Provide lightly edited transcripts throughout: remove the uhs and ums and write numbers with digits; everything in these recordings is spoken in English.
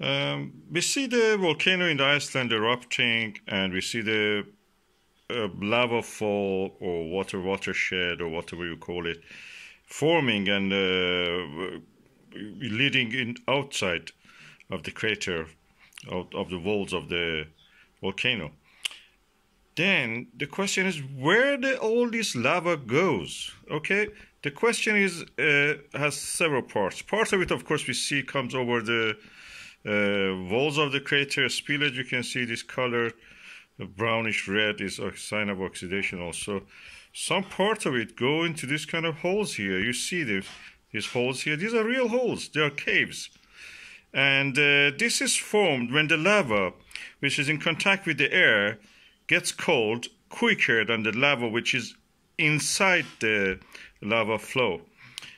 We see the volcano in Iceland erupting, and we see the lava fall or watershed or whatever you call it forming and leading in outside of the crater, out of the walls of the volcano. Then the question is where all this lava goes. Okay, the question is has several parts. Part of it, of course, we see comes over the walls of the crater spillage. You can see this color, brownish red, is a sign of oxidation. Also, some part of it go into this kind of holes here. You see these holes here. These are real holes. They are caves. And this is formed when the lava, which is in contact with the air, gets cold quicker than the lava which is inside the lava flow.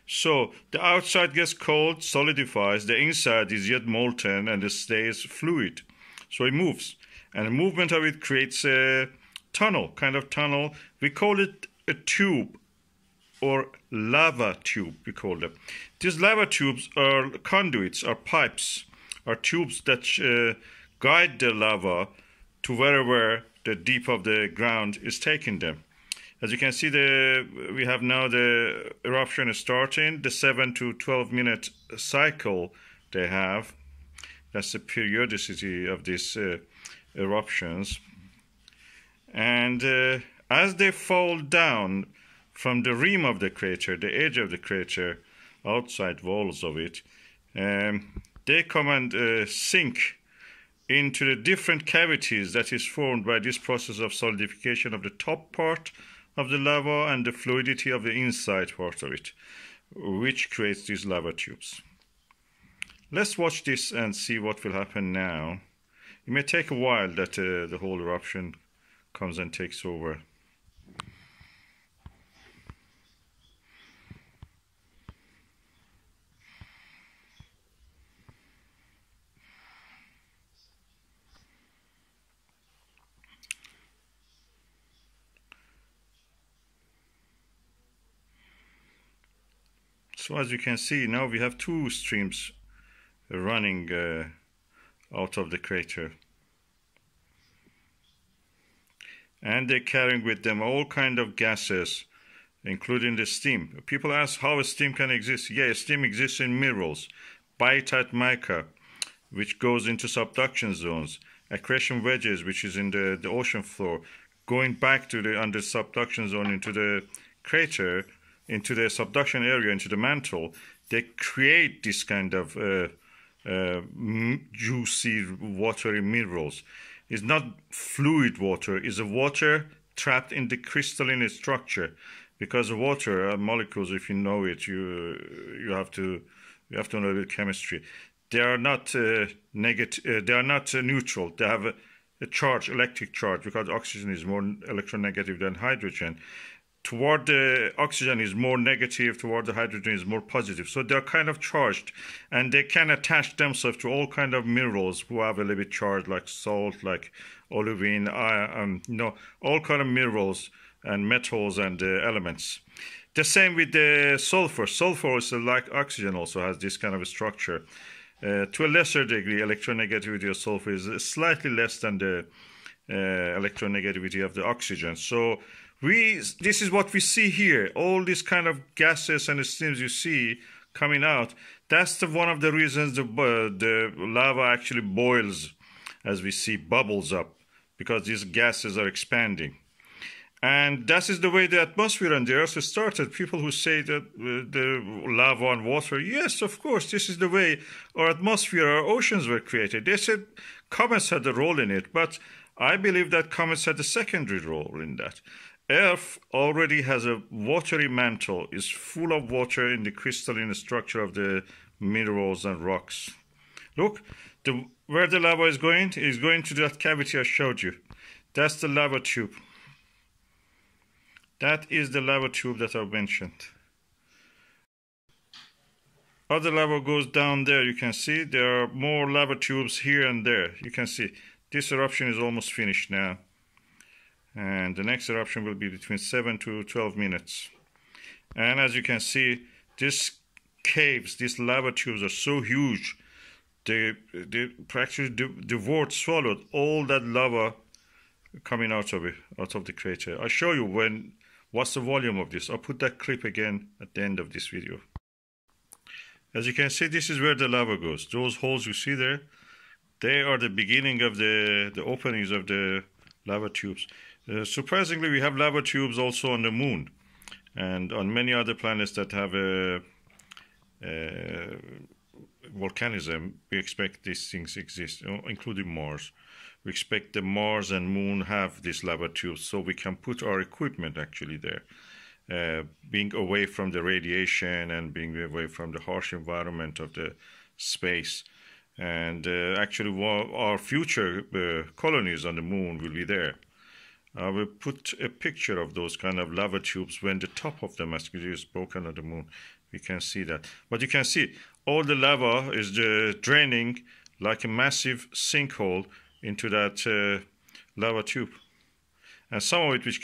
So the outside gets cold, solidifies, the inside is yet molten and it stays fluid. So it moves. And the movement of it creates a tunnel, kind of tunnel. We call it a tube or lava tube, we call them. These lava tubes are conduits, are pipes, are tubes that guide the lava to wherever the deep of the ground is taking them. As you can see, we have now the eruption is starting, the 7 to 12 minute cycle they have. That's the periodicity of these eruptions. And as they fall down from the rim of the crater, the edge of the crater, outside walls of it, they come and sink into the different cavities that is formed by this process of solidification of the top part of the lava and the fluidity of the inside part of it, which creates these lava tubes. Let's watch this and see what will happen now. It may take a while that the whole eruption comes and takes over. So as you can see, now we have two streams running out of the crater. And they're carrying with them all kind of gases, including the steam. People ask how steam can exist. Yeah, steam exists in minerals. Biotite mica, which goes into subduction zones. Accretion wedges, which is in the ocean floor, going back to the under subduction zone into the crater, into the subduction area, into the mantle. They create this kind of juicy, watery minerals. It's not fluid water, it's a water trapped in the crystalline structure. Because water molecules, if you know it, you have to know the chemistry. They are not negative. They are not neutral. They have a charge, electric charge, because oxygen is more electronegative than hydrogen. Toward the oxygen is more negative, toward the hydrogen is more positive. So they're kind of charged, and they can attach themselves to all kind of minerals who have a little bit charged, like salt, like olivine, all kind of minerals and metals and elements. The same with the sulfur. Sulfur is like oxygen, also has this kind of a structure. To a lesser degree, electronegativity of sulfur is slightly less than the electronegativity of the oxygen. So this is what we see here. All these kind of gases and steams you see coming out. That's one of the reasons the lava actually boils, as we see bubbles up, because these gases are expanding. And that is the way the atmosphere and the earth started. People who say that the lava and water, yes, of course, this is the way our atmosphere, our oceans were created. They said comets had a role in it, but I believe that comets had a secondary role in that. Earth already has a watery mantle, is full of water in the crystalline structure of the minerals and rocks. Look, where the lava is going to that cavity I showed you. That's the lava tube. That is the lava tube that I mentioned. Other lava goes down there. You can see there are more lava tubes here and there. You can see this eruption is almost finished now. And the next eruption will be between 7 to 12 minutes. And as you can see, these caves, these lava tubes are so huge. they practically devoured, swallowed all that lava coming out of the crater. I'll show you what's the volume of this. I'll put that clip again at the end of this video. As you can see, this is where the lava goes. Those holes you see there, they are the beginning of the openings of the lava tubes. Surprisingly, we have lava tubes also on the moon and on many other planets that have volcanism. We expect these things exist, including Mars. We expect the Mars and Moon have these lava tubes, so we can put our equipment actually there, being away from the radiation and being away from the harsh environment of the space. And actually, our future colonies on the Moon will be there. I will put a picture of those kind of lava tubes when the top of them actually is broken on the Moon. We can see that. But you can see all the lava is draining like a massive sinkhole into that lava tube. And some of it which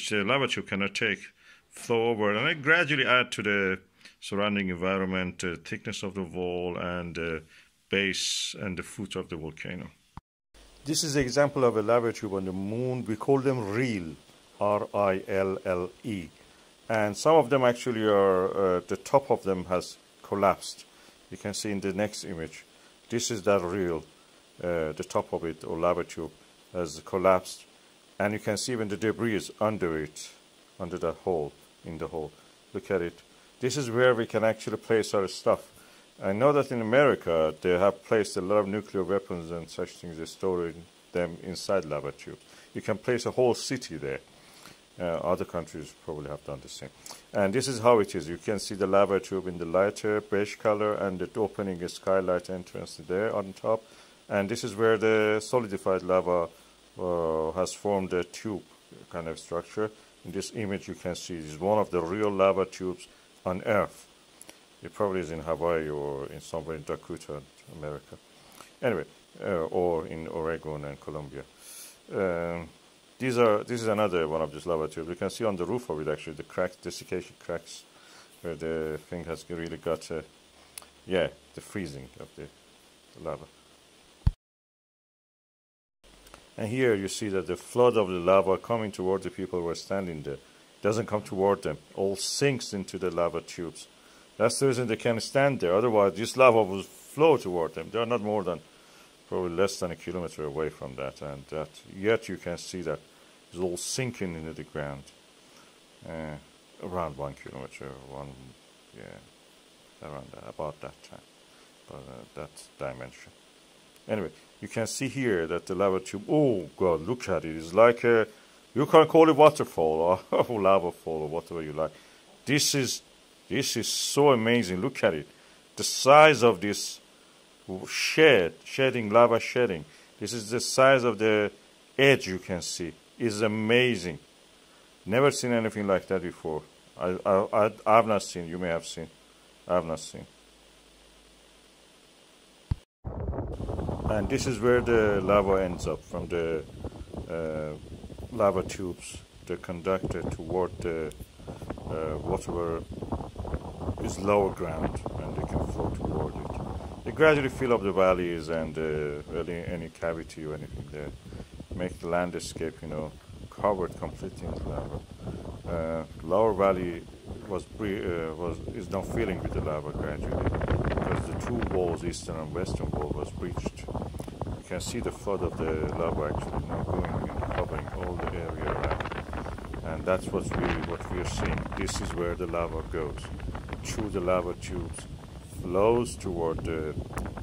the lava tube cannot take, flow over, and it gradually add to the surrounding environment, thickness of the wall, and the base and the foot of the volcano. This is an example of a lava tube on the Moon. We call them RILLE, R-I-L-L-E. And some of them actually are, the top of them has collapsed. You can see in the next image. This is that RILLE, the top of it, or lava tube, has collapsed. And you can see even the debris under it, under that hole, in the hole. Look at it. This is where we can actually place our stuff. I know that in America, they have placed a lot of nuclear weapons and such things, they store them inside lava tubes. You can place a whole city there. Other countries probably have done the same. And this is how it is. You can see the lava tube in the lighter beige color, and the opening is skylight entrance there on top. And this is where the solidified lava has formed a tube kind of structure. In this image you can see it is one of the real lava tubes on Earth. It probably is in Hawaii or in somewhere in Dakota, America. Anyway, or in Oregon and Colombia. This is another one of these lava tubes. You can see on the roof of it actually the cracks, desiccation cracks, where the thing has really got, the freezing of the lava. And here you see that the flood of the lava coming toward the people who are standing there doesn't come toward them, all sinks into the lava tubes. That's the reason they can stand there. Otherwise, this lava will flow toward them. They are not more than probably less than a kilometer away from that, and yet you can see that it's all sinking into the ground. Around 1 kilometer, around about that time, that dimension. Anyway, you can see here that the lava tube, oh God, look at it. It's like you can call it waterfall or lava fall or whatever you like. This is so amazing. Look at it. The size of this lava shedding. This is the size of the edge you can see. It's amazing. Never seen anything like that before. I've not seen. You may have seen. I have not seen. And this is where the lava ends up from the lava tubes. The conductor toward the whatever is lower ground, and they can flow toward it. They gradually fill up the valleys and really any cavity or anything there, make the landscape, covered completely in lava. Lower valley is now filling with the lava gradually because the two walls, eastern and western wall, was breached. You can see the flood of the lava actually now going and covering all the area around, and that's what we are seeing. This is where the lava goes through the lava tubes, flows toward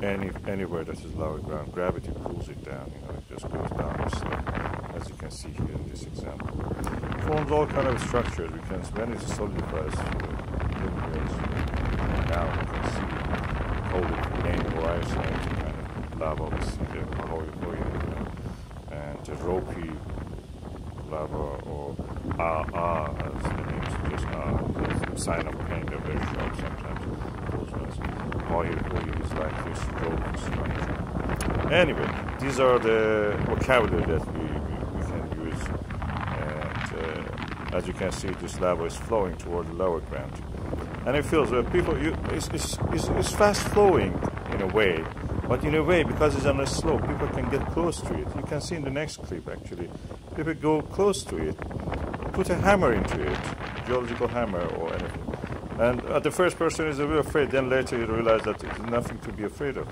anywhere that is lower ground. Gravity pulls it down. It just goes down the slope, as you can see here in this example. It forms all kind of structures. When it solidifies, now you can see called it name or Iceland kind of lava. We see the and the ropey lava, or as the name suggests, the sign of pain. They're very sharp sometimes. Those ones. Is like this rope structure. Anyway, these are the vocabulary that we can use. And as you can see, this lava is flowing toward the lower ground, and it feels it's fast flowing. in a way. But in a way, because it's on a slope, people can get close to it. You can see in the next clip, actually. People go close to it, put a hammer into it, geological hammer or anything. And the first person is a bit afraid, then later you realize that there's nothing to be afraid of.